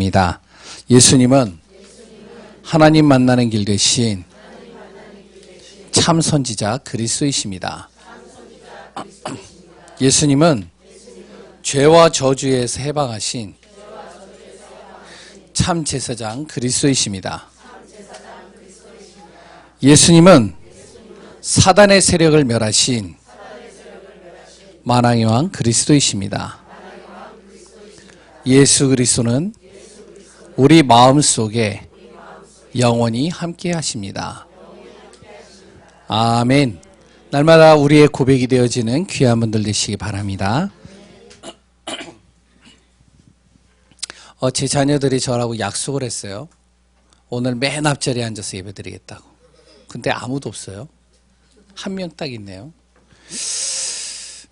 말씀입니다. 예수님은 하나님 만나는 길 대신 참 선지자 그리스도이십니다. 예수님은 죄와 저주에서 해방하신 참 제사장 그리스도이십니다. 예수님은 사단의 세력을 멸하신 만왕의 왕 그리스도이십니다. 예수 그리스도는 우리 마음속에 영원히 함께 하십니다. 아멘. 날마다 우리의 고백이 되어지는 귀한 분들 되시기 바랍니다. 제 자녀들이 저라고 약속을 했어요. 오늘 맨 앞자리에 앉아서 예배드리겠다고. 근데 아무도 없어요. 한 명 딱 있네요.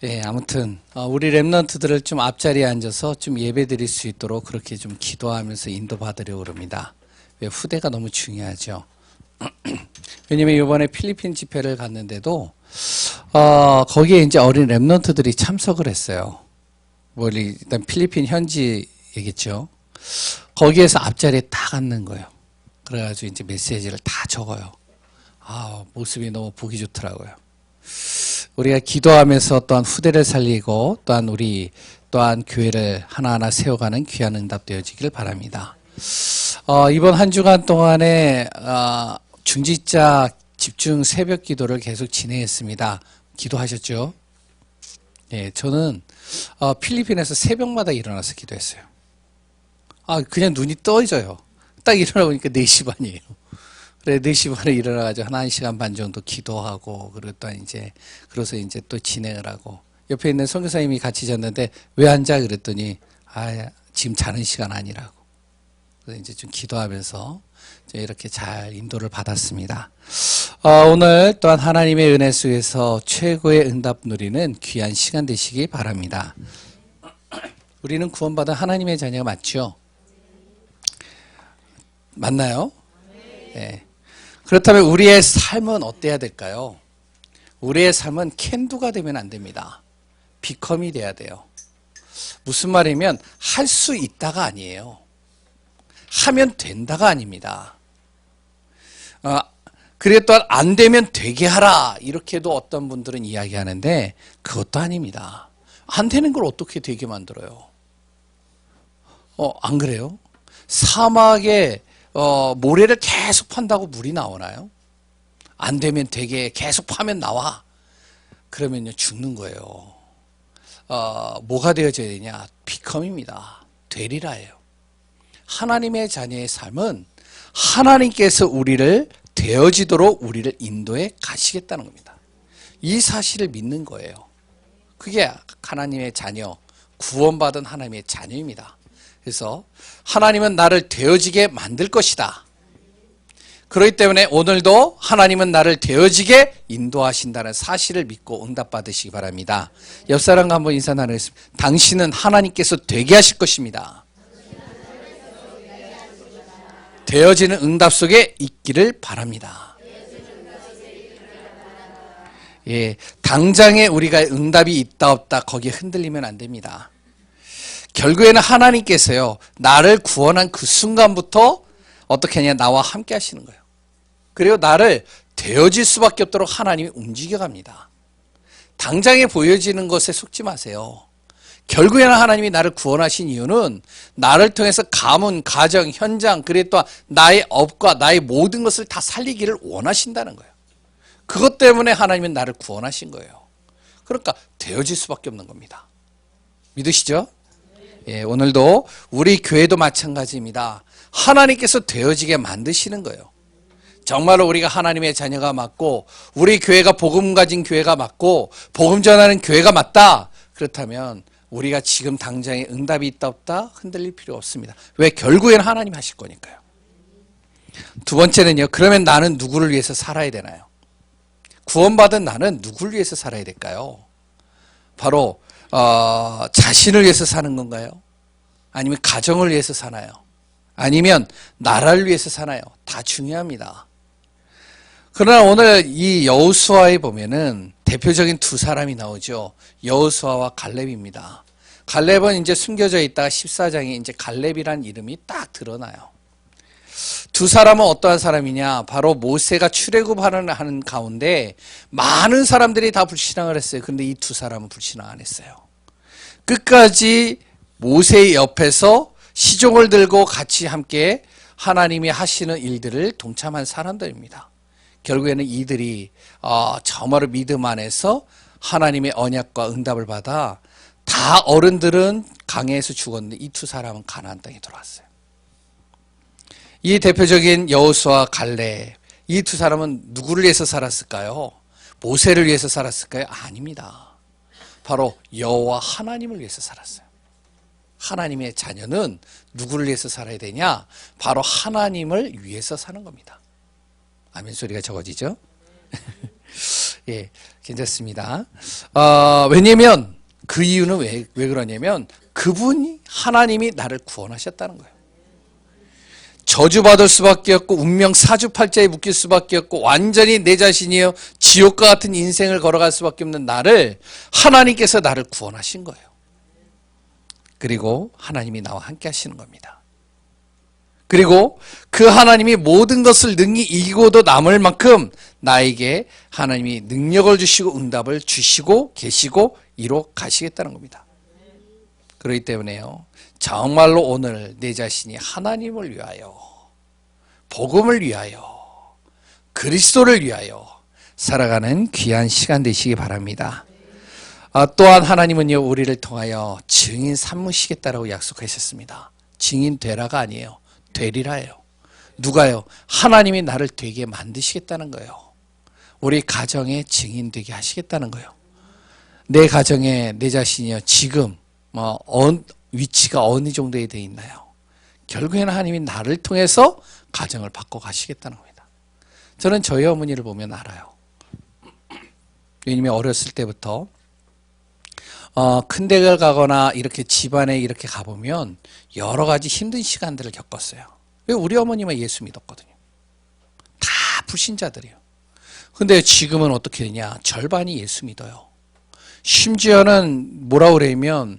예, 아무튼 우리 랩런트들을 좀 앞자리에 앉아서 좀 예배드릴 수 있도록 그렇게 좀 기도하면서 인도받으려고 합니다. 왜 후대가 너무 중요하죠. 왜냐면 이번에 필리핀 집회를 갔는데도 거기에 이제 어린 랩런트들이 참석을 했어요. 일단 필리핀 현지이겠죠. 거기에서 앞자리에 딱 앉는 거예요. 그래가지고 이제 메시지를 다 적어요. 모습이 너무 보기 좋더라고요. 우리가 기도하면서 또한 후대를 살리고 또한 교회를 하나하나 세워가는 귀한 응답 되어지길 바랍니다. 이번 한 주간 동안에 중직자 집중 새벽 기도를 계속 진행했습니다. 기도하셨죠? 예, 저는 필리핀에서 새벽마다 일어나서 기도했어요. 그냥 눈이 떠져요. 딱 일어나보니까 4시 반이에요. 그래, 4시 반에 일어나가지고 한 1시간 반 정도 기도하고, 그리고 그래서 이제 또 진행을 하고, 옆에 있는 선교사님이 같이 잤는데, 왜 앉아? 그랬더니, 지금 자는 시간 아니라고. 그래서 이제 좀 기도하면서 이렇게 잘 인도를 받았습니다. 오늘 또한 하나님의 은혜 속에서 최고의 응답 누리는 귀한 시간 되시기 바랍니다. 우리는 구원받은 하나님의 자녀가 맞죠? 맞나요? 네. 그렇다면 우리의 삶은 어때야 될까요? 우리의 삶은 캔두가 되면 안 됩니다. 비컴이 돼야 돼요. 무슨 말이면 할 수 있다가 아니에요. 하면 된다가 아닙니다. 그래 또한 안 되면 되게 하라 이렇게도 어떤 분들은 이야기하는데 그것도 아닙니다. 안 되는 걸 어떻게 되게 만들어요? 안 그래요? 사막에 모래를 계속 판다고 물이 나오나요? 안 되면 되게 계속 파면 나와. 그러면요 죽는 거예요. 뭐가 되어져야 되냐? 비컴입니다. 되리라예요. 하나님의 자녀의 삶은 하나님께서 우리를 되어지도록 우리를 인도해 가시겠다는 겁니다. 이 사실을 믿는 거예요. 그게 하나님의 자녀, 구원받은 하나님의 자녀입니다. 그래서 하나님은 나를 되어지게 만들 것이다. 그렇기 때문에 오늘도 하나님은 나를 되어지게 인도하신다는 사실을 믿고 응답받으시기 바랍니다. 옆 사람과 한번 인사 나누겠습니다. 당신은 하나님께서 되게 하실 것입니다. 되어지는 응답 속에 있기를 바랍니다. 예, 당장에 우리가 응답이 있다 없다 거기에 흔들리면 안 됩니다. 결국에는 하나님께서요 나를 구원한 그 순간부터 어떻게 하냐 나와 함께 하시는 거예요. 그리고 나를 되어질 수밖에 없도록 하나님이 움직여갑니다. 당장에 보여지는 것에 속지 마세요. 결국에는 하나님이 나를 구원하신 이유는 나를 통해서 가문, 가정, 현장, 그리고 또 나의 업과 나의 모든 것을 다 살리기를 원하신다는 거예요. 그것 때문에 하나님은 나를 구원하신 거예요. 그러니까 되어질 수밖에 없는 겁니다. 믿으시죠? 예, 오늘도 우리 교회도 마찬가지입니다. 하나님께서 되어지게 만드시는 거예요. 정말로 우리가 하나님의 자녀가 맞고 우리 교회가 복음 가진 교회가 맞고 복음 전하는 교회가 맞다. 그렇다면 우리가 지금 당장에 응답이 있다 없다 흔들릴 필요 없습니다. 왜? 결국에는 하나님 하실 거니까요. 두 번째는요. 그러면 나는 누구를 위해서 살아야 되나요? 구원받은 나는 누구를 위해서 살아야 될까요? 바로 자신을 위해서 사는 건가요? 아니면 가정을 위해서 사나요? 아니면 나라를 위해서 사나요? 다 중요합니다. 그러나 오늘 이 여호수아에 보면은 대표적인 두 사람이 나오죠. 여호수아와 갈렙입니다. 갈렙은 이제 숨겨져 있다가 14장에 이제 갈렙이란 이름이 딱 드러나요. 두 사람은 어떠한 사람이냐? 바로 모세가 출애굽하는 가운데 많은 사람들이 다 불신앙을 했어요. 그런데 이 두 사람은 불신앙 안 했어요. 끝까지 모세의 옆에서 시종을 들고 같이 함께 하나님이 하시는 일들을 동참한 사람들입니다. 결국에는 이들이 정말로 믿음 안에서 하나님의 언약과 응답을 받아 다 어른들은 강해에서 죽었는데 이 두 사람은 가나안 땅에 돌아왔어요. 이 대표적인 여호수아 갈렙, 이 두 사람은 누구를 위해서 살았을까요? 모세를 위해서 살았을까요? 아닙니다. 바로 여호와 하나님을 위해서 살았어요. 하나님의 자녀는 누구를 위해서 살아야 되냐? 바로 하나님을 위해서 사는 겁니다. 아멘 소리가 적어지죠? 예, 괜찮습니다. 왜냐면 그 이유는 왜 그러냐면 그분이 하나님이 나를 구원하셨다는 거예요. 저주받을 수밖에 없고 운명 사주팔자에 묶일 수밖에 없고 완전히 내 자신이요 지옥과 같은 인생을 걸어갈 수밖에 없는 나를 하나님께서 나를 구원하신 거예요. 그리고 하나님이 나와 함께 하시는 겁니다. 그리고 그 하나님이 모든 것을 능히 이기고도 남을 만큼 나에게 하나님이 능력을 주시고 응답을 주시고 계시고 이뤄 가시겠다는 겁니다. 그렇기 때문에요. 정말로 오늘 내 자신이 하나님을 위하여, 복음을 위하여, 그리스도를 위하여 살아가는 귀한 시간 되시기 바랍니다. 또한 하나님은요, 우리를 통하여 증인 삼으시겠다라고 약속하셨습니다. 증인 되라가 아니에요. 되리라예요. 누가요? 하나님이 나를 되게 만드시겠다는 거예요. 우리 가정에 증인 되게 하시겠다는 거예요. 내 가정에 내 자신이요, 지금 위치가 어느 정도에 되어 있나요? 결국에는 하나님이 나를 통해서 가정을 바꿔 가시겠다는 겁니다. 저는 저희 어머니를 보면 알아요. 왜냐면 어렸을 때부터 큰 댁을 가거나 이렇게 집안에 이렇게 가보면 여러 가지 힘든 시간들을 겪었어요. 왜? 우리 어머니만 예수 믿었거든요. 다 불신자들이에요. 근데 지금은 어떻게 되냐? 절반이 예수 믿어요. 심지어는 뭐라 그러냐면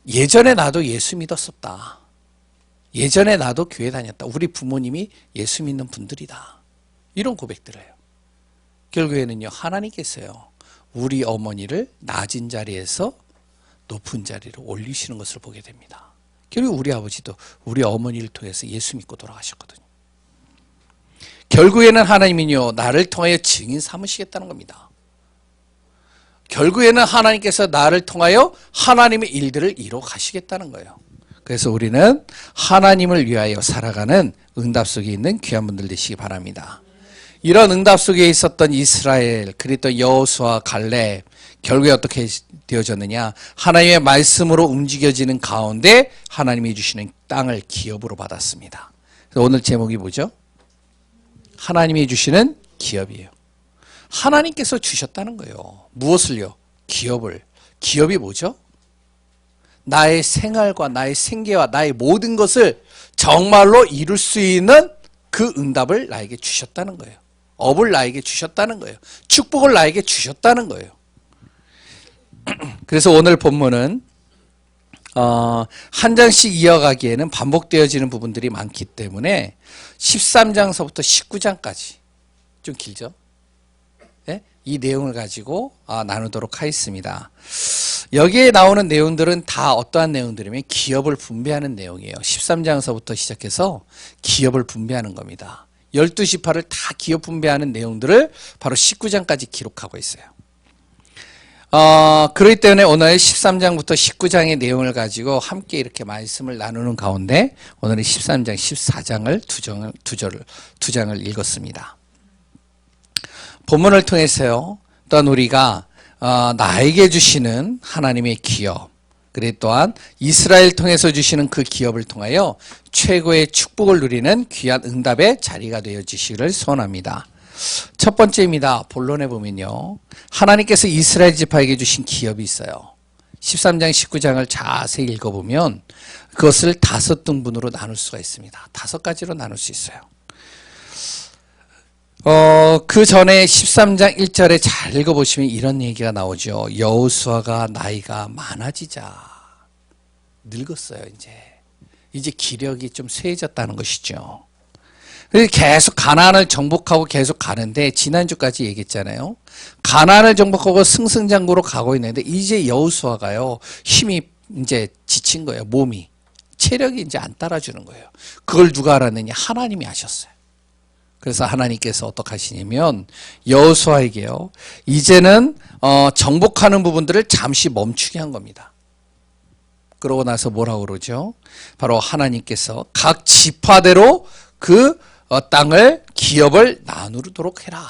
예전에 나도 예수 믿었었다. 예전에 나도 교회 다녔다. 우리 부모님이 예수 믿는 분들이다. 이런 고백들을 해요. 결국에는요, 하나님께서요, 우리 어머니를 낮은 자리에서 높은 자리로 올리시는 것을 보게 됩니다. 결국 우리 아버지도 우리 어머니를 통해서 예수 믿고 돌아가셨거든요. 결국에는 하나님은요, 나를 통하여 증인 삼으시겠다는 겁니다. 결국에는 하나님께서 나를 통하여 하나님의 일들을 이뤄 가시겠다는 거예요. 그래서 우리는 하나님을 위하여 살아가는 응답 속에 있는 귀한 분들 되시기 바랍니다. 이런 응답 속에 있었던 이스라엘, 그리고 여호수아, 갈렙, 결국에 어떻게 되어졌느냐? 하나님의 말씀으로 움직여지는 가운데 하나님이 주시는 땅을 기업으로 받았습니다. 그래서 오늘 제목이 뭐죠? 하나님이 주시는 기업이에요. 하나님께서 주셨다는 거예요. 무엇을요? 기업을. 기업이 뭐죠? 나의 생활과 나의 생계와 나의 모든 것을 정말로 이룰 수 있는 그 응답을 나에게 주셨다는 거예요. 업을 나에게 주셨다는 거예요. 축복을 나에게 주셨다는 거예요. 그래서 오늘 본문은 한 장씩 이어가기에는 반복되어지는 부분들이 많기 때문에 13장서부터 19장까지 좀 길죠? 네? 이 내용을 가지고 나누도록 하겠습니다. 여기에 나오는 내용들은 다 어떠한 내용들이면 기업을 분배하는 내용이에요. 13장서부터 시작해서 기업을 분배하는 겁니다. 12지파를 다 기업 분배하는 내용들을 바로 19장까지 기록하고 있어요. 그렇기 때문에 오늘 13장부터 19장의 내용을 가지고 함께 이렇게 말씀을 나누는 가운데 오늘은 13장, 14장을 두 장을 읽었습니다. 본문을 통해서요, 또한 우리가 나에게 주시는 하나님의 기업, 그리고 또한 이스라엘 통해서 주시는 그 기업을 통하여 최고의 축복을 누리는 귀한 응답의 자리가 되어지시기를 소원합니다. 첫 번째입니다. 본론에 보면요, 하나님께서 이스라엘 지파에게 주신 기업이 있어요. 13장, 19장을 자세히 읽어보면 그것을 5등분으로 나눌 수가 있습니다. 5가지로 나눌 수 있어요. 그 전에 13장 1절에 잘 읽어보시면 이런 얘기가 나오죠. 여호수아가 나이가 많아지자. 늙었어요, 이제 기력이 좀 쇠해졌다는 것이죠. 그래서 계속 가나안을 정복하고 계속 가는데, 지난주까지 얘기했잖아요. 가나안을 정복하고 승승장구로 가고 있는데, 이제 여호수아가요, 힘이 이제 지친 거예요, 몸이. 체력이 이제 안 따라주는 거예요. 그걸 누가 알았느냐? 하나님이 아셨어요. 그래서 하나님께서 어떻게 하시냐면, 여호수아에게요, 이제는 정복하는 부분들을 잠시 멈추게 한 겁니다. 그러고 나서 뭐라고 그러죠? 바로 하나님께서 각 지파대로 그 땅을, 기업을 나누도록 해라.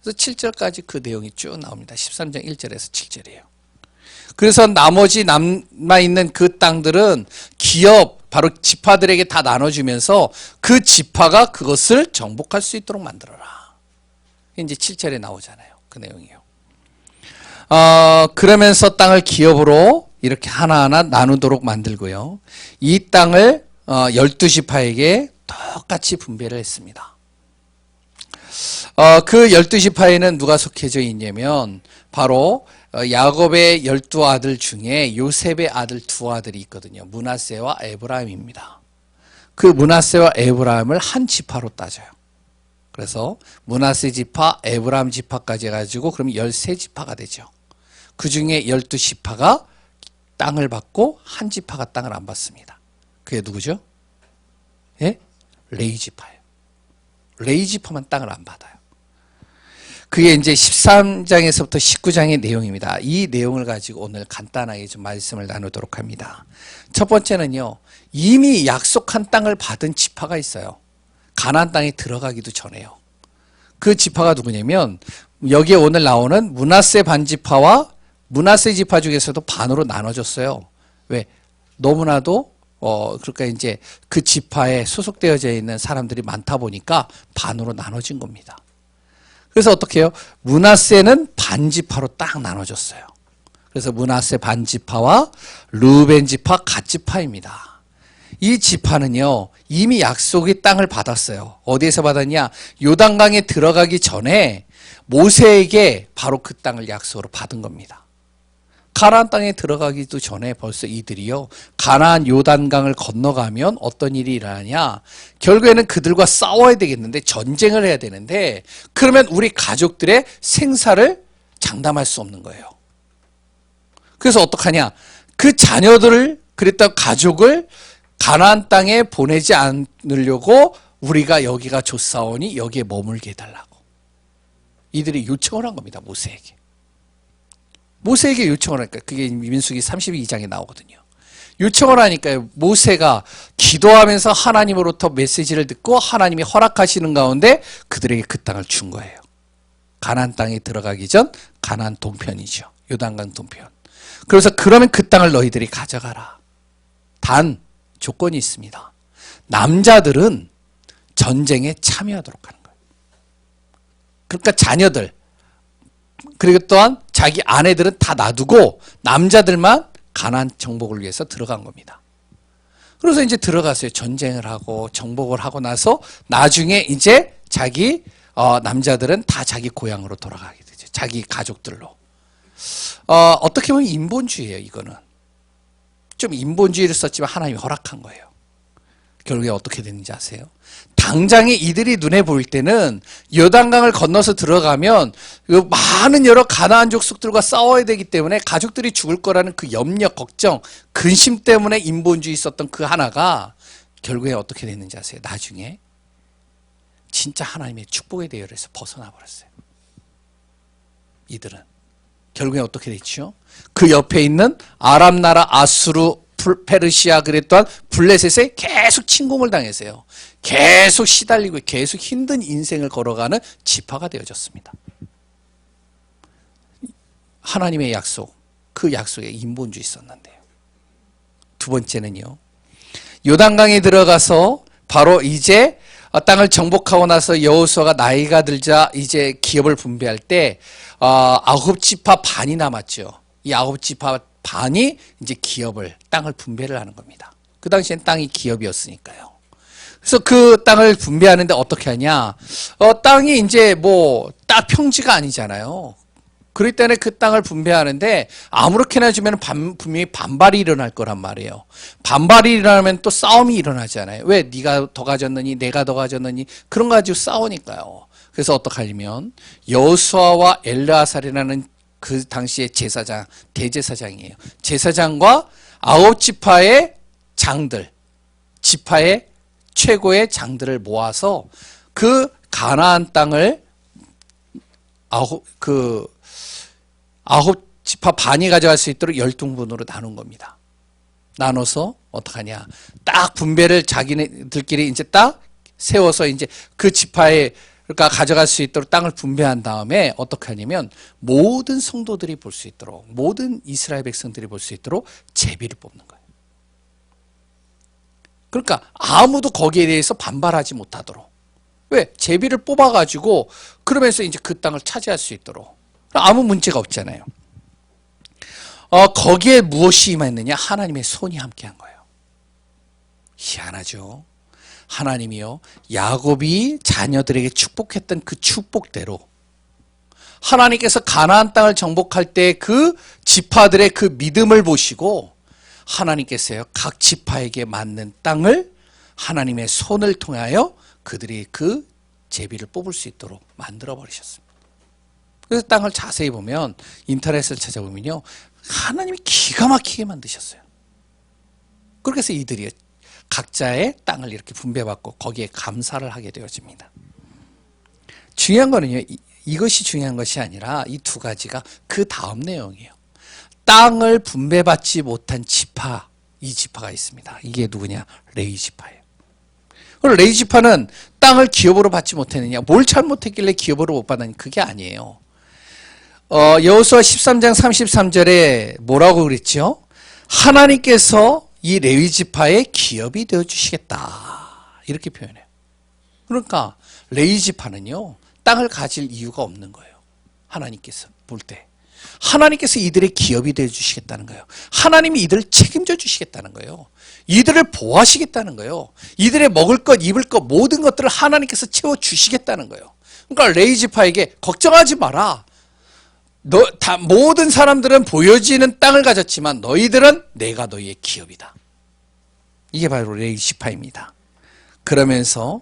그래서 7절까지 그 내용이 쭉 나옵니다. 13장 1절에서 7절이에요. 그래서 나머지 남아있는 그 땅들은 기업, 바로 지파들에게 다 나눠주면서 그 지파가 그것을 정복할 수 있도록 만들어라. 이제 7절에 나오잖아요. 그 내용이요. 그러면서 땅을 기업으로 이렇게 하나하나 나누도록 만들고요. 이 땅을 12지파에게 똑같이 분배를 했습니다. 그 12지파에는 누가 속해져 있냐면 바로 야곱의 12아들 중에 요셉의 아들 두 아들이 있거든요. 므낫세와 에브라임입니다. 그 므낫세와 에브라임을 한 지파로 따져요. 그래서 므낫세 지파, 에브라임 지파까지 해가지고 그럼 13지파가 되죠. 그 중에 12지파가 땅을 받고 한 지파가 땅을 안 받습니다. 그게 누구죠? 예? 레위 지파예요. 레위 지파만 땅을 안 받아요. 그게 이제 13장에서부터 19장의 내용입니다. 이 내용을 가지고 오늘 간단하게 좀 말씀을 나누도록 합니다. 첫 번째는요, 이미 약속한 땅을 받은 지파가 있어요. 가나안 땅에 들어가기도 전에요. 그 지파가 누구냐면 여기에 오늘 나오는 므낫세 반지파와 므낫세 지파 중에서도 반으로 나눠졌어요. 왜? 너무나도 그러니까 이제 그 지파에 소속되어져 있는 사람들이 많다 보니까 반으로 나눠진 겁니다. 그래서 어떻게 해요? 므낫세는 반지파로 딱 나눠졌어요. 그래서 므낫세 반지파와 르우벤 지파 갓지파입니다. 이 지파는요, 이미 약속의 땅을 받았어요. 어디에서 받았냐? 요단강에 들어가기 전에 모세에게 바로 그 땅을 약속으로 받은 겁니다. 가나안 땅에 들어가기도 전에 벌써 이들이요, 가나안 요단강을 건너가면 어떤 일이 일어나냐? 결국에는 그들과 싸워야 되겠는데, 전쟁을 해야 되는데, 그러면 우리 가족들의 생사를 장담할 수 없는 거예요. 그래서 어떡하냐? 그 자녀들을, 그랬던 가족을 가나안 땅에 보내지 않으려고 우리가 여기가 좋사오니 여기에 머물게 해달라고 이들이 요청을 한 겁니다. 모세에게 요청을 하니까, 그게 민수기 32장에 나오거든요. 요청을 하니까 모세가 기도하면서 하나님으로부터 메시지를 듣고 하나님이 허락하시는 가운데 그들에게 그 땅을 준 거예요. 가나안 땅에 들어가기 전 가나안 동편이죠. 요단강 동편. 그래서 그러면 그 땅을 너희들이 가져가라. 단 조건이 있습니다. 남자들은 전쟁에 참여하도록 하는 거예요. 그러니까 자녀들, 그리고 또한 자기 아내들은 다 놔두고 남자들만 가나안 정복을 위해서 들어간 겁니다. 그래서 이제 들어갔어요. 전쟁을 하고 정복을 하고 나서 나중에 이제 자기 남자들은 다 자기 고향으로 돌아가게 되죠. 자기 가족들로. 어떻게 보면 인본주의예요. 이거는 좀 인본주의를 썼지만 하나님이 허락한 거예요. 결국에 어떻게 됐는지 아세요? 당장에 이들이 눈에 보일 때는 요단강을 건너서 들어가면 많은 여러 가나안 족속들과 싸워야 되기 때문에 가족들이 죽을 거라는 그 염려, 걱정, 근심 때문에 인본주의 썼던 그 하나가 결국에 어떻게 됐는지 아세요? 나중에 진짜 하나님의 축복의 대열에서 벗어나 버렸어요. 이들은 결국에 어떻게 됐죠? 그 옆에 있는 아람 나라 아수르, 페르시아, 그랬던 블레셋에 계속 침공을 당했어요. 계속 시달리고 계속 힘든 인생을 걸어가는 지파가 되어졌습니다. 하나님의 약속, 그 약속에 인본주의 있었는데요. 두 번째는요, 요단강에 들어가서 바로 이제 땅을 정복하고 나서 여호수아가 나이가 들자 이제 기업을 분배할 때 9지파 반이 남았죠. 이 9지파 반이 이제 기업을, 땅을 분배를 하는 겁니다. 그 당시엔 땅이 기업이었으니까요. 그래서 그 땅을 분배하는데 어떻게 하냐? 땅이 이제 딱 평지가 아니잖아요. 그렇기 때문에 그 땅을 분배하는데 아무렇게나 주면 분명히 반발이 일어날 거란 말이에요. 반발이 일어나면 또 싸움이 일어나잖아요. 왜 네가 더 가졌느니 내가 더 가졌느니 그런 거 가지고 싸우니까요. 그래서 어떻게 하냐면 여호수아와 엘르아살이라는 그 당시의 제사장, 대제사장이에요. 제사장과 9지파의 장들, 지파의 최고의 장들을 모아서 그 가나안 땅을 9지파 반이 가져갈 수 있도록 12분으로 나눈 겁니다. 나눠서 어떡하냐. 딱 분배를 자기네들끼리 이제 딱 세워서 이제 그 지파에 그러니까 가져갈 수 있도록 땅을 분배한 다음에 어떻게 하냐면 모든 성도들이 볼 수 있도록 모든 이스라엘 백성들이 볼 수 있도록 제비를 뽑는 거예요. 그러니까 아무도 거기에 대해서 반발하지 못하도록. 왜? 제비를 뽑아가지고 그러면서 이제 그 땅을 차지할 수 있도록. 아무 문제가 없잖아요. 거기에 무엇이 임했느냐? 하나님의 손이 함께한 거예요. 희한하죠. 하나님이요, 야곱이 자녀들에게 축복했던 그 축복대로 하나님께서 가나안 땅을 정복할 때 그 지파들의 그 믿음을 보시고 하나님께서요 각 지파에게 맞는 땅을 하나님의 손을 통하여 그들이 그 제비를 뽑을 수 있도록 만들어 버리셨습니다. 그래서 땅을 자세히 보면 인터넷을 찾아보면요 하나님이 기가 막히게 만드셨어요. 그렇게 해서 이들이 각자의 땅을 이렇게 분배받고 거기에 감사를 하게 되어집니다. 중요한 거는요, 이것이 중요한 것이 아니라 이 두 가지가 그 다음 내용이에요. 땅을 분배받지 못한 지파, 이 지파가 있습니다. 이게 누구냐? 레위 지파예요. 그럼 레위 지파는 땅을 기업으로 받지 못했느냐? 뭘 잘못했길래 기업으로 못 받았느냐? 그게 아니에요. 여호수아 13장 33절에 뭐라고 그랬죠? 하나님께서 이 레위 지파의 기업이 되어 주시겠다. 이렇게 표현해요. 그러니까 레위 지파는요. 땅을 가질 이유가 없는 거예요. 하나님께서 볼 때. 하나님께서 이들의 기업이 되어 주시겠다는 거예요. 하나님이 이들을 책임져 주시겠다는 거예요. 이들을 보호하시겠다는 거예요. 이들의 먹을 것, 입을 것 모든 것들을 하나님께서 채워 주시겠다는 거예요. 그러니까 레위 지파에게 걱정하지 마라. 모든 사람들은 보여지는 땅을 가졌지만 너희들은 내가 너희의 기업이다. 이게 바로 레위 지파입니다. 그러면서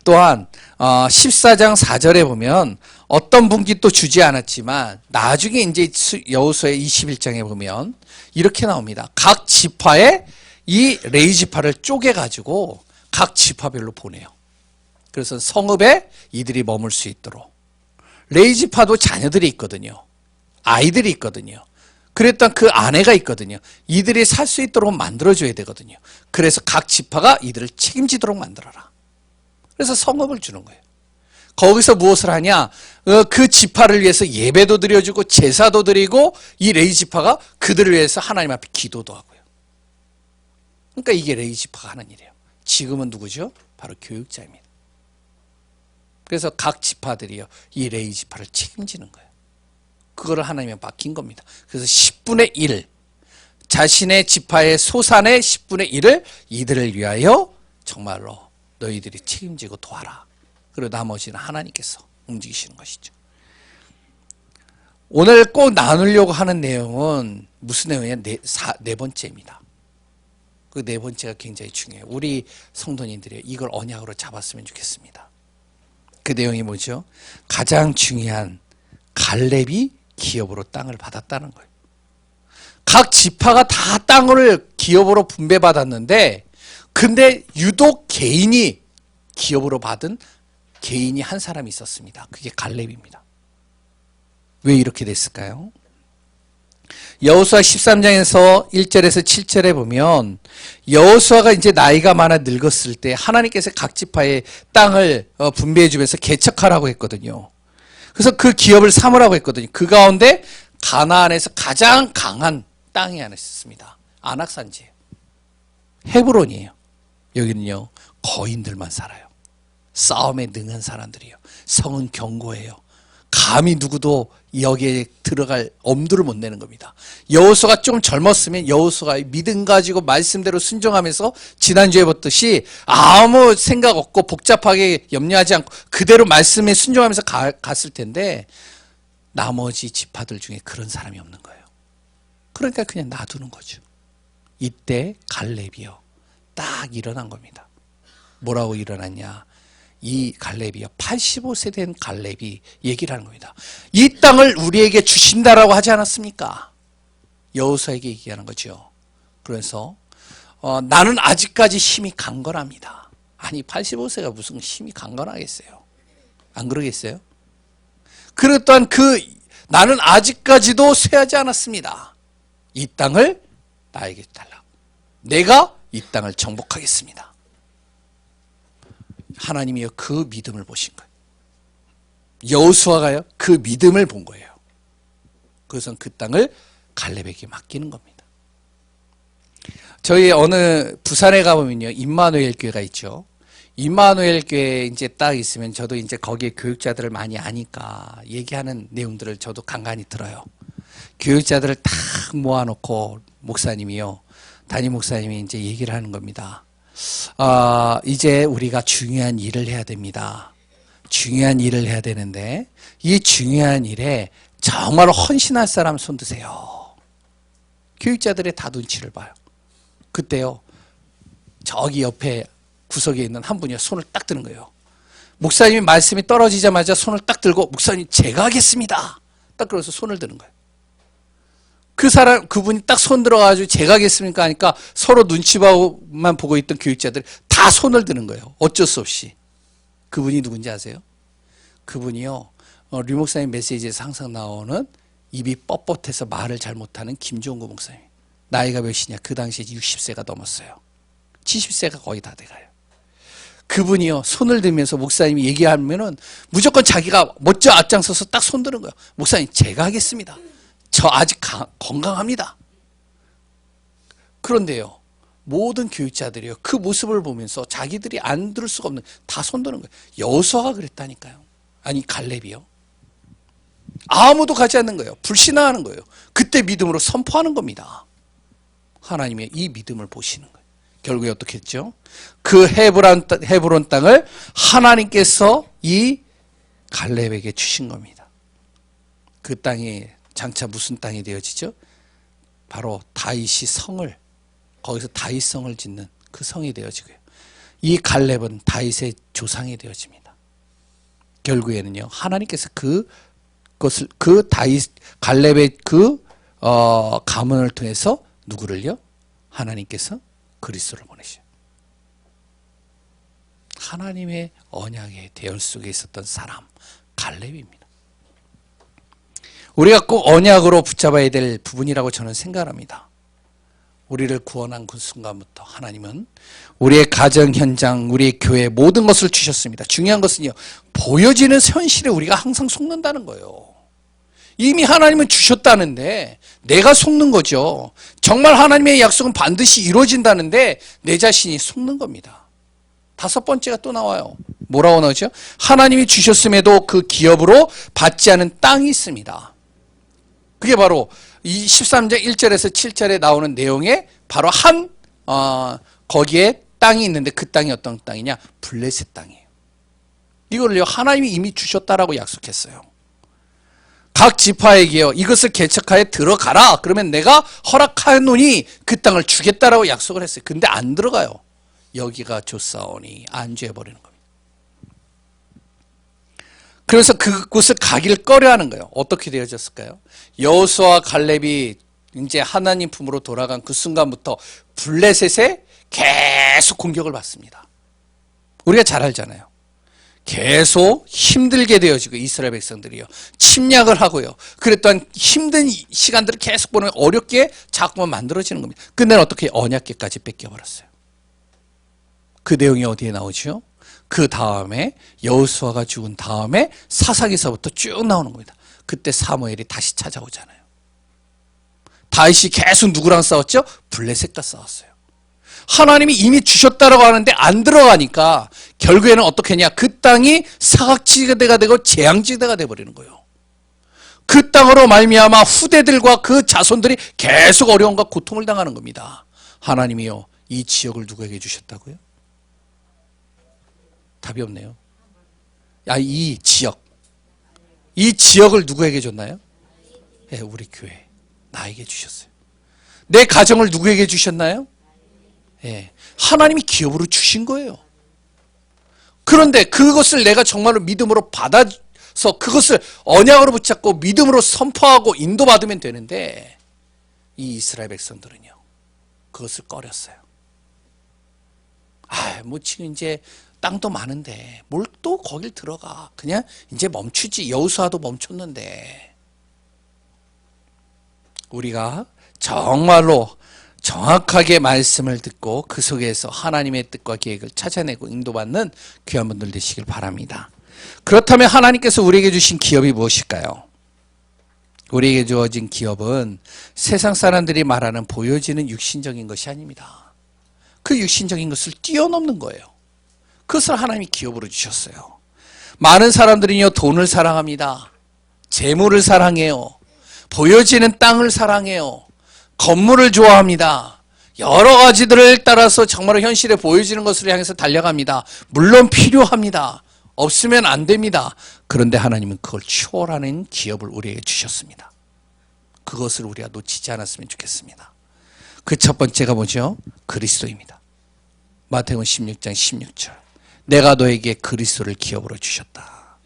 또한 14장 4절에 보면 어떤 분기 또 주지 않았지만 나중에 이제 여호수아의 21장에 보면 이렇게 나옵니다. 각 지파에 이 레위 지파를 쪼개가지고 각 지파별로 보내요. 그래서 성읍에 이들이 머물 수 있도록. 레위 지파도 자녀들이 있거든요. 아이들이 있거든요. 그랬던 그 아내가 있거든요. 이들이 살 수 있도록 만들어줘야 되거든요. 그래서 각 지파가 이들을 책임지도록 만들어라. 그래서 성읍을 주는 거예요. 거기서 무엇을 하냐? 그 지파를 위해서 예배도 드려주고 제사도 드리고 이 레위 지파가 그들을 위해서 하나님 앞에 기도도 하고요. 그러니까 이게 레위 지파가 하는 일이에요. 지금은 누구죠? 바로 교육자입니다. 그래서 각 지파들이요 이 레위 지파를 책임지는 거예요. 그거를 하나님에 맡긴 겁니다. 그래서 10분의 1 자신의 지파의 소산의 10분의 1을 이들을 위하여 정말로 너희들이 책임지고 도와라. 그리고 나머지는 하나님께서 움직이시는 것이죠. 오늘 꼭 나누려고 하는 내용은 무슨 내용이냐? 네 번째입니다. 그 네 번째가 굉장히 중요해요. 우리 성도님들이 이걸 언약으로 잡았으면 좋겠습니다. 그 내용이 뭐죠? 가장 중요한 갈렙이 기업으로 땅을 받았다는 거예요. 각 지파가 다 땅을 기업으로 분배받았는데 근데 유독 개인이 기업으로 받은 개인이 한 사람이 있었습니다. 그게 갈렙입니다. 왜 이렇게 됐을까요? 여호수아 13장에서 1절에서 7절에 보면 여호수아가 이제 나이가 많아 늙었을 때 하나님께서 각 지파의 땅을 분배해 주면서 개척하라고 했거든요. 그래서 그 기업을 삼으라고 했거든요. 그 가운데 가나안에서 가장 강한 땅이 하나 있었습니다. 안악산지예요. 헤브론이에요. 여기는요 거인들만 살아요. 싸움에 능한 사람들이에요. 성은 견고해요. 감히 누구도 여기에 들어갈 엄두를 못 내는 겁니다. 여호수아가 좀 젊었으면 여호수아가 믿음 가지고 말씀대로 순종하면서 지난주에 봤듯이 아무 생각 없고 복잡하게 염려하지 않고 그대로 말씀에 순종하면서 갔을 텐데 나머지 지파들 중에 그런 사람이 없는 거예요. 그러니까 그냥 놔두는 거죠. 이때 갈렙이요, 딱 일어난 겁니다. 뭐라고 일어났냐? 이 갈렙이요, 85세 된 갈렙이 얘기를 하는 겁니다. 이 땅을 우리에게 주신다라고 하지 않았습니까? 여호수아에게 얘기하는 거죠. 그래서 나는 아직까지 힘이 강건합니다. 아니 85세가 무슨 힘이 강건하겠어요? 안 그러겠어요? 그리고 또한 나는 아직까지도 쇠하지 않았습니다. 이 땅을 나에게 달라. 내가 이 땅을 정복하겠습니다. 하나님이요, 그 믿음을 보신 거예요. 여호수아가요, 그 믿음을 본 거예요. 그래서 그 땅을 갈렙에게 맡기는 겁니다. 저희 어느 부산에 가보면요, 임마누엘 교회가 있죠. 임마누엘 교회에 이제 딱 있으면 저도 이제 거기에 교육자들을 많이 아니까 얘기하는 내용들을 저도 간간히 들어요. 교육자들을 딱 모아놓고 목사님이요, 담임 목사님이 이제 얘기를 하는 겁니다. 이제 우리가 중요한 일을 해야 됩니다. 중요한 일을 해야 되는데 이 중요한 일에 정말 헌신할 사람 손 드세요. 교육자들의 다 눈치를 봐요. 그때요, 저기 옆에 구석에 있는 한 분이 손을 딱 드는 거예요. 목사님이 말씀이 떨어지자마자 손을 딱 들고, 목사님 제가 하겠습니다. 딱 그래서 손을 드는 거예요. 그분이 딱 손 들어가지고 제가 하겠습니까 하니까 서로 눈치만 보고 있던 교육자들이 다 손을 드는 거예요. 어쩔 수 없이. 그분이 누군지 아세요? 그분이요, 류 목사님 메시지에서 항상 나오는 입이 뻣뻣해서 말을 잘 못하는 김종구 목사님. 나이가 몇이냐? 그 당시에 60세가 넘었어요. 70세가 거의 다 돼가요. 그분이요, 손을 들면서 목사님이 얘기하면은 무조건 자기가 먼저 앞장서서 딱 손 드는 거예요. 목사님 제가 하겠습니다. 저 아직 건강합니다. 그런데요, 모든 교육자들이요, 그 모습을 보면서 자기들이 안 들을 수가 없는, 다 손드는 거예요. 여호수아가 그랬다니까요. 아니 갈렙이요. 아무도 가지 않는 거예요. 불신앙하는 거예요. 그때 믿음으로 선포하는 겁니다. 하나님의 이 믿음을 보시는 거예요. 결국에 어떻게 했죠? 그 헤브론 땅을 하나님께서 이 갈렙에게 주신 겁니다. 그 땅이 장차 무슨 땅이 되어지죠? 바로 다윗이 성을, 거기서 다윗성을 짓는 그 성이 되어지고요. 이 갈렙은 다윗의 조상이 되어집니다. 결국에는요, 하나님께서 그것을, 갈렙의 가문을 통해서 누구를요? 하나님께서 그리스도를 보내셔요. 하나님의 언약의 대열 속에 있었던 사람, 갈렙입니다. 우리가 꼭 언약으로 붙잡아야 될 부분이라고 저는 생각합니다. 우리를 구원한 그 순간부터 하나님은 우리의 가정 현장, 우리의 교회 모든 것을 주셨습니다. 중요한 것은요, 보여지는 현실에 우리가 항상 속는다는 거예요. 이미 하나님은 주셨다는데 내가 속는 거죠. 정말 하나님의 약속은 반드시 이루어진다는데 내 자신이 속는 겁니다. 다섯 번째가 또 나와요. 뭐라고 나오죠? 하나님이 주셨음에도 그 기업으로 받지 않은 땅이 있습니다. 그게 바로 이 13장 1절에서 7절에 나오는 내용에 바로 거기에 땅이 있는데 그 땅이 어떤 땅이냐? 블레셋 땅이에요. 이거를요, 하나님이 이미 주셨다라고 약속했어요. 각 지파에게요, 이것을 개척하여 들어가라. 그러면 내가 허락하노니 그 땅을 주겠다라고 약속을 했어요. 근데 안 들어가요. 여기가 좋사오니 안주해버리는 겁니다. 그래서 그곳을 가기를 꺼려하는 거예요. 어떻게 되어졌을까요? 여호수아와 갈렙이 이제 하나님 품으로 돌아간 그 순간부터 블레셋에 계속 공격을 받습니다. 우리가 잘 알잖아요. 계속 힘들게 되어지고 이스라엘 백성들이요, 침략을 하고요, 그랬던 힘든 시간들을 계속 보내면 어렵게 자꾸만 만들어지는 겁니다. 근데 어떻게 언약궤까지 뺏겨버렸어요. 그 내용이 어디에 나오죠? 그 다음에 여호수아가 죽은 다음에 사사기서부터 쭉 나오는 겁니다. 그때 사무엘이 다시 찾아오잖아요. 다윗이 계속 누구랑 싸웠죠? 블레셋과 싸웠어요. 하나님이 이미 주셨다라고 하는데 안 들어가니까 결국에는 어떻게 했냐? 그 땅이 사각지대가 되고 재앙지대가 되어버리는 거예요. 그 땅으로 말미암아 후대들과 그 자손들이 계속 어려움과 고통을 당하는 겁니다. 하나님이요, 이 지역을 누구에게 주셨다고요? 답이 없네요. 이 지역, 이 지역을 누구에게 줬나요? 예, 우리 교회. 나에게 주셨어요. 내 가정을 누구에게 주셨나요? 예, 하나님이 기업으로 주신 거예요. 그런데 그것을 내가 정말로 믿음으로 받아서 그것을 언약으로 붙잡고 믿음으로 선포하고 인도받으면 되는데 이 이스라엘 백성들은요, 그것을 꺼렸어요. 뭐 지금 이제 땅도 많은데 뭘 또 거길 들어가. 그냥 이제 멈추지. 여호수아도 멈췄는데. 우리가 정말로 정확하게 말씀을 듣고 그 속에서 하나님의 뜻과 계획을 찾아내고 인도받는 귀한 분들 되시길 바랍니다. 그렇다면 하나님께서 우리에게 주신 기업이 무엇일까요? 우리에게 주어진 기업은 세상 사람들이 말하는 보여지는 육신적인 것이 아닙니다. 그 육신적인 것을 뛰어넘는 거예요. 그것을 하나님이 기업으로 주셨어요. 많은 사람들이요, 돈을 사랑합니다. 재물을 사랑해요. 보여지는 땅을 사랑해요. 건물을 좋아합니다. 여러 가지들을 따라서 정말 현실에 보여지는 것을 향해서 달려갑니다. 물론 필요합니다. 없으면 안 됩니다. 그런데 하나님은 그걸 초월하는 기업을 우리에게 주셨습니다. 그것을 우리가 놓치지 않았으면 좋겠습니다. 그 첫 번째가 뭐죠? 그리스도입니다. 마태복음 16장 16절. 내가 너에게 그리스도를 기업으로 주셨다.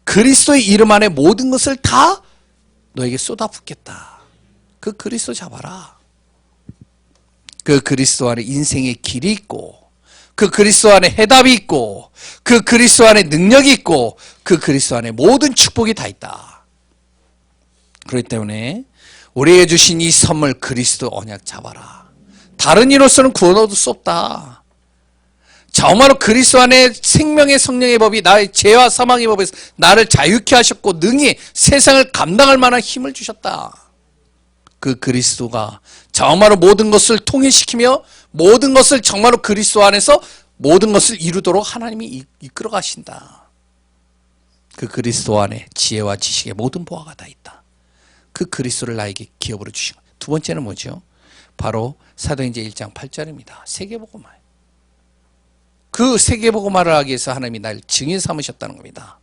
그리스도의 이름 안에 모든 것을 다 너에게 쏟아붓겠다. 그 그리스도 잡아라. 그 그리스도 안에 인생의 길이 있고, 그 그리스도 안에 해답이 있고, 그 그리스도 안에 능력이 있고, 그 그리스도 안에 모든 축복이 다 있다. 그렇기 때문에 우리에게 주신 이 선물 그리스도 언약 잡아라. 다른 이로서는 구원 얻을 수 없다. 정말로 그리스도 안에 생명의 성령의 법이 나의 죄와 사망의 법에서 나를 자유케 하셨고 능히 세상을 감당할 만한 힘을 주셨다. 그 그리스도가 정말로 모든 것을 통일시키며 모든 것을 정말로 그리스도 안에서 모든 것을 이루도록 하나님이 이끌어 가신다. 그 그리스도 안에 지혜와 지식의 모든 보화가 다 있다. 그 그리스도를 나에게 기업으로 주신 것. 두 번째는 뭐죠? 바로 사도행전 1장 8절입니다. 세계복음화. 그 세계복음화를 하기 위해서 하나님이 날 증인 삼으셨다는 겁니다.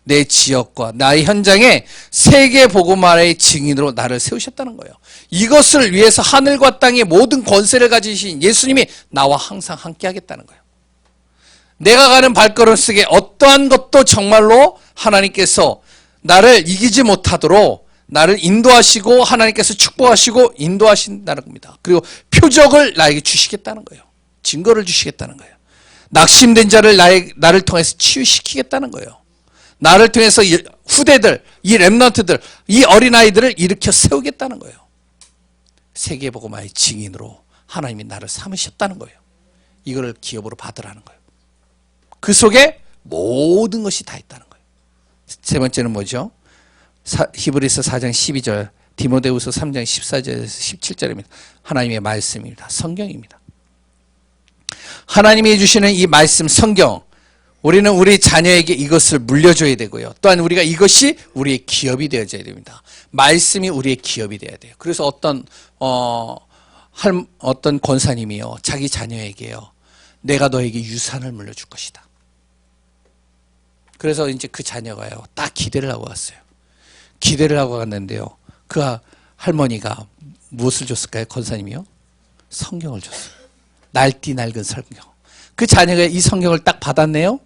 내 지역과 나의 현장에 세계복음화의 증인으로 나를 세우셨다는 거예요. 이것을 위해서 하늘과 땅의 모든 권세를 가지신 예수님이 나와 항상 함께 하겠다는 거예요. 내가 가는 발걸음 속에 어떠한 것도 정말로 하나님께서 나를 이기지 못하도록 나를 인도하시고 하나님께서 축복하시고 인도하신다는 겁니다. 그리고 표적을 나에게 주시겠다는 거예요. 증거를 주시겠다는 거예요. 낙심된 자를 나를 통해서 치유시키겠다는 거예요. 나를 통해서 후대들, 이 렘넌트들, 이 어린아이들을 일으켜 세우겠다는 거예요. 세계복음화의 증인으로 하나님이 나를 삼으셨다는 거예요. 이거를 기업으로 받으라는 거예요. 그 속에 모든 것이 다 있다는 거예요. 세 번째는 뭐죠? 히브리서 4장 12절, 디모데후서 3장 14절에서 17절입니다. 하나님의 말씀입니다. 성경입니다. 하나님이 주시는 이 말씀 성경, 우리는 우리 자녀에게 이것을 물려줘야 되고요. 또한 우리가 이것이 우리의 기업이 되어져야 됩니다. 말씀이 우리의 기업이 되어야 돼요. 그래서 어떤 권사님이요, 자기 자녀에게요, 내가 너에게 유산을 물려줄 것이다. 그래서 이제 그 자녀가요, 딱 기대를 하고 왔어요. 기대를 하고 갔는데요, 그 할머니가 무엇을 줬을까요? 권사님이요? 성경을 줬어요. 날띠 낡은 성경. 그 자녀가 이 성경을 딱 받았네요.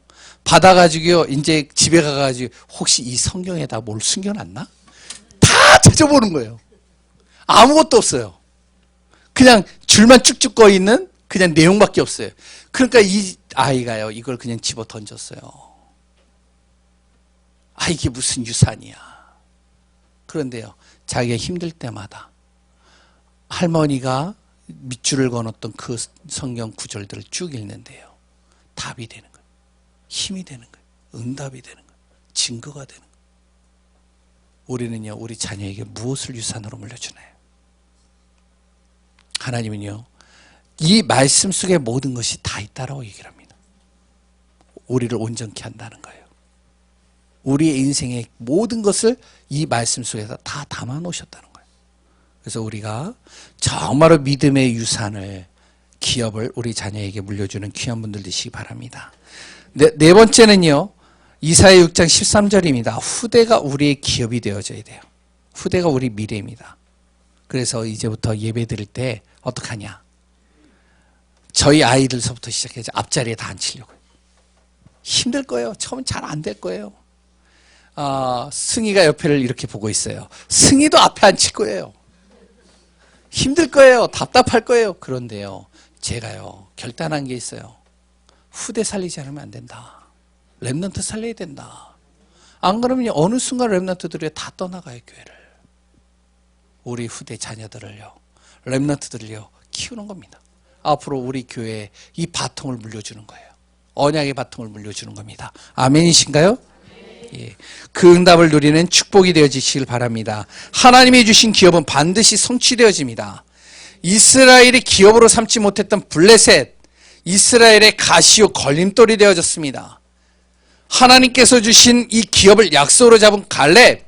받아가지고요, 이제 집에 가가지고 혹시 이 성경에다 뭘 숨겨놨나? 다 찾아보는 거예요. 아무것도 없어요. 그냥 줄만 쭉쭉 꺼 있는 그냥 내용밖에 없어요. 그러니까 이 아이가요, 이걸 그냥 집어 던졌어요. 아, 이게 무슨 유산이야. 그런데요, 자기가 힘들 때마다 할머니가 밑줄을 그어놓던 그 성경 구절들을 쭉 읽는데요, 답이 되는 거예요. 힘이 되는 거예요. 응답이 되는 거예요. 증거가 되는 거예요. 우리는요, 우리 자녀에게 무엇을 유산으로 물려주나요? 하나님은요, 이 말씀 속에 모든 것이 다 있다라고 얘기를 합니다. 우리를 온전케 한다는 거예요. 우리의 인생의 모든 것을 이 말씀 속에서 다 담아 놓으셨다는 거예요. 그래서 우리가 정말로 믿음의 유산을, 기업을 우리 자녀에게 물려주는 귀한 분들 되시기 바랍니다. 네 번째는요, 이사야 6장 13절입니다. 후대가 우리의 기업이 되어져야 돼요. 후대가 우리 미래입니다. 그래서 이제부터 예배 드릴 때 어떡하냐. 저희 아이들서부터 시작해서 앞자리에 다 앉히려고요. 힘들 거예요. 처음엔 잘 안 될 거예요. 승희가 옆에를 이렇게 보고 있어요. 승희도 앞에 앉힐 거예요. 힘들 거예요. 답답할 거예요. 그런데요, 제가요, 결단한 게 있어요. 후대 살리지 않으면 안 된다. 렘넌트 살려야 된다. 안 그러면 어느 순간 렘넌트들이 다 떠나가요, 교회를. 우리 후대 자녀들을요, 렘넌트들을요, 키우는 겁니다. 앞으로 우리 교회에 이 바통을 물려주는 거예요. 언약의 바통을 물려주는 겁니다. 아멘이신가요? 예. 그 응답을 누리는 축복이 되어지시길 바랍니다. 하나님이 주신 기업은 반드시 성취되어집니다. 이스라엘이 기업으로 삼지 못했던 블레셋, 이스라엘의 가시오 걸림돌이 되어졌습니다. 하나님께서 주신 이 기업을 약속으로 잡은 갈렙,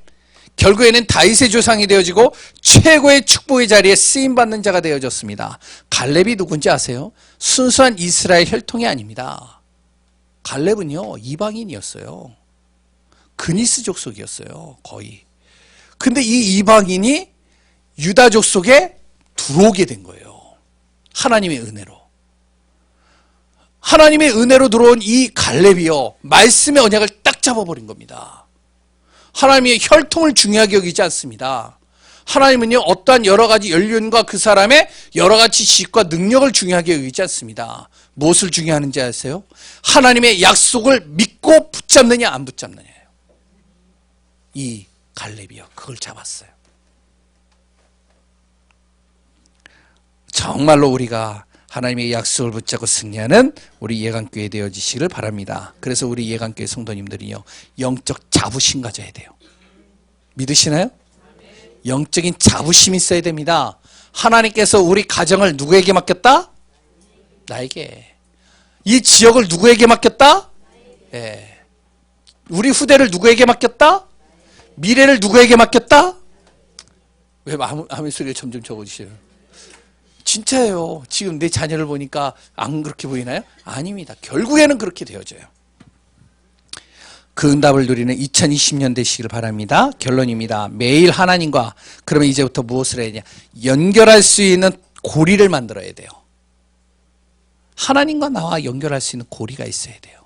결국에는 다윗의 조상이 되어지고 최고의 축복의 자리에 쓰임받는 자가 되어졌습니다. 갈렙이 누군지 아세요? 순수한 이스라엘 혈통이 아닙니다. 갈렙은요, 이방인이었어요. 그니스 족속이었어요, 거의. 근데 이 이방인이 유다족 속에 들어오게 된 거예요. 하나님의 은혜로. 하나님의 은혜로 들어온 이 갈렙이요, 말씀의 언약을 딱 잡아버린 겁니다. 하나님의 혈통을 중요하게 여기지 않습니다. 하나님은요, 어떠한 여러 가지 연륜과 그 사람의 여러 가지 지식과 능력을 중요하게 여기지 않습니다. 무엇을 중요하는지 아세요? 하나님의 약속을 믿고 붙잡느냐 안 붙잡느냐예요. 이 갈렙이요, 그걸 잡았어요. 정말로 우리가 하나님의 약속을 붙잡고 승리하는 우리 예강교회 되어지시기를 바랍니다. 그래서 우리 예강교회 성도님들이요, 영적 자부심 가져야 돼요. 믿으시나요? 영적인 자부심이 있어야 됩니다. 하나님께서 우리 가정을 누구에게 맡겼다? 나에게. 이 지역을 누구에게 맡겼다? 예. 우리 후대를 누구에게 맡겼다? 미래를 누구에게 맡겼다? 왜 아멘 소리가 점점 적어지셔요? 진짜예요. 지금 내 자녀를 보니까 안 그렇게 보이나요? 아닙니다. 결국에는 그렇게 되어져요. 그 응답을 누리는 2020년 되시길 바랍니다. 결론입니다. 매일 하나님과, 그러면 이제부터 무엇을 해야 되냐? 연결할 수 있는 고리를 만들어야 돼요. 하나님과 나와 연결할 수 있는 고리가 있어야 돼요.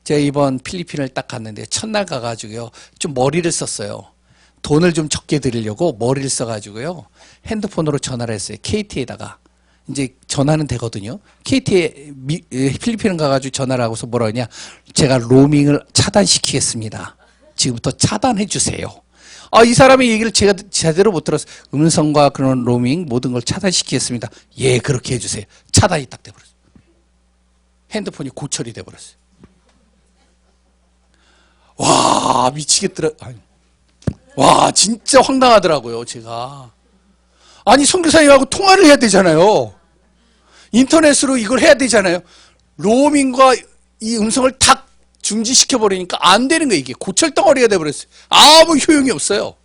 제가 이번 필리핀을 딱 갔는데 첫날 가가지고요, 좀 머리를 썼어요. 돈을 좀 적게 드리려고 머리를 써가지고요, 핸드폰으로 전화를 했어요. KT에다가. 이제 전화는 되거든요. KT에 필리핀 가가지고 전화를 하고서 뭐라 하냐, 제가 로밍을 차단시키겠습니다. 지금부터 차단해 주세요. 이 사람의 얘기를 제가 제대로 못 들었어요. 음성과 그런 로밍 모든 걸 차단시키겠습니다. 예, 그렇게 해주세요. 차단이 딱 돼버렸어요. 핸드폰이 고철이 돼버렸어요. 와, 미치겠더라. 와, 진짜 황당하더라고요, 제가. 아니, 선교사님하고 통화를 해야 되잖아요. 인터넷으로 이걸 해야 되잖아요. 로밍과 이 음성을 탁 중지시켜버리니까 안 되는 거예요. 이게 고철덩어리가 돼버렸어요. 아무 효용이 없어요.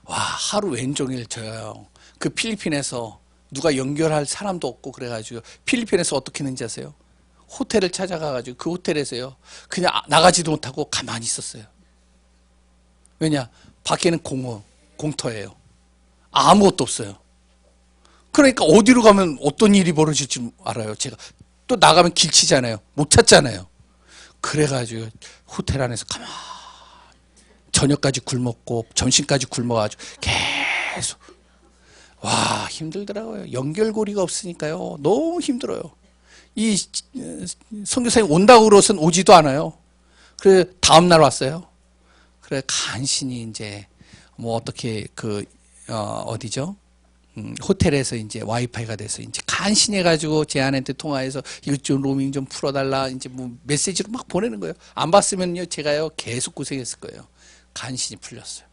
와, 하루 왼종일 저요, 그 필리핀에서 누가 연결할 사람도 없고 그래가지고 필리핀에서 어떻게 했는지 아세요? 호텔을 찾아가가지고 그 호텔에서요, 그냥 나가지도 못하고 가만히 있었어요. 왜냐? 밖에는 공터예요. 아무것도 없어요. 그러니까 어디로 가면 어떤 일이 벌어질지 알아요. 제가 또 나가면 길치잖아요. 못 찾잖아요. 그래가지고 호텔 안에서 가만히 저녁까지 굶었고 점심까지 굶어가지고 계속. 와, 힘들더라고요. 연결고리가 없으니까요, 너무 힘들어요. 이 선교사님 온다고 그러고선 오지도 않아요. 그래 다음날 왔어요. 그래 간신히 이제 뭐 어떻게 어디죠? 호텔에서 이제 와이파이가 돼서 이제 간신히 해가지고 제 아내한테 통화해서 이거 좀 로밍 좀 풀어달라, 이제 뭐 메시지로 막 보내는 거예요. 안 봤으면요, 제가요 계속 고생했을 거예요. 간신히 풀렸어요.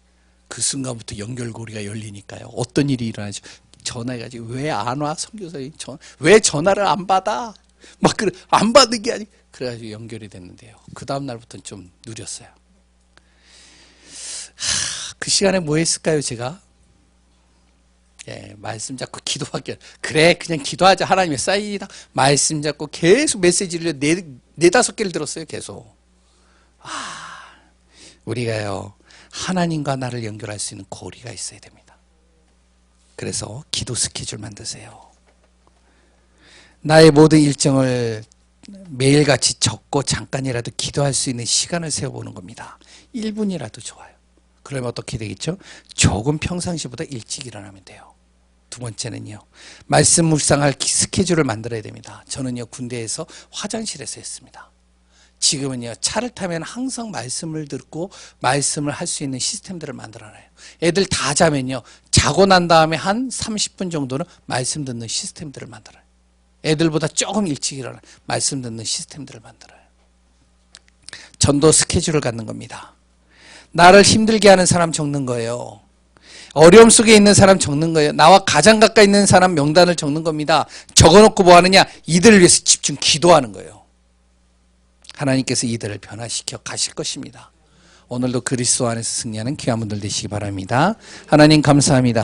그 순간부터 연결고리가 열리니까요, 어떤 일이 일어나죠? 전화해가지고 왜 안 와, 선교사님? 왜 전화를 안 받아? 막 그래, 안 받는 게 아니. 그래가지고 연결이 됐는데요, 그 다음 날부터는 좀 느렸어요. 그 시간에 뭐 했을까요, 제가? 예, 말씀 잡고 기도하게. 그래, 그냥 기도하자. 하나님의 사인이다. 말씀 잡고 계속 메시지를 네다섯 개를 들었어요, 계속. 우리가요, 하나님과 나를 연결할 수 있는 고리가 있어야 됩니다. 그래서 기도 스케줄 만드세요. 나의 모든 일정을 매일같이 적고 잠깐이라도 기도할 수 있는 시간을 세워보는 겁니다. 1분이라도 좋아요. 그러면 어떻게 되겠죠? 조금 평상시보다 일찍 일어나면 돼요. 두 번째는요, 말씀 묵상할 스케줄을 만들어야 됩니다. 저는요, 군대에서 화장실에서 했습니다. 지금은요, 차를 타면 항상 말씀을 듣고 말씀을 할 수 있는 시스템들을 만들어놔요. 애들 다 자면요, 자고 난 다음에 한 30분 정도는 말씀 듣는 시스템들을 만들어요. 애들보다 조금 일찍 일어나 말씀 듣는 시스템들을 만들어요. 전도 스케줄을 갖는 겁니다. 나를 힘들게 하는 사람 적는 거예요. 어려움 속에 있는 사람 적는 거예요. 나와 가장 가까이 있는 사람 명단을 적는 겁니다. 적어놓고 뭐 하느냐? 이들을 위해서 집중 기도하는 거예요. 하나님께서 이들을 변화시켜 가실 것입니다. 오늘도 그리스도 안에서 승리하는 귀한 분들 되시기 바랍니다. 하나님 감사합니다.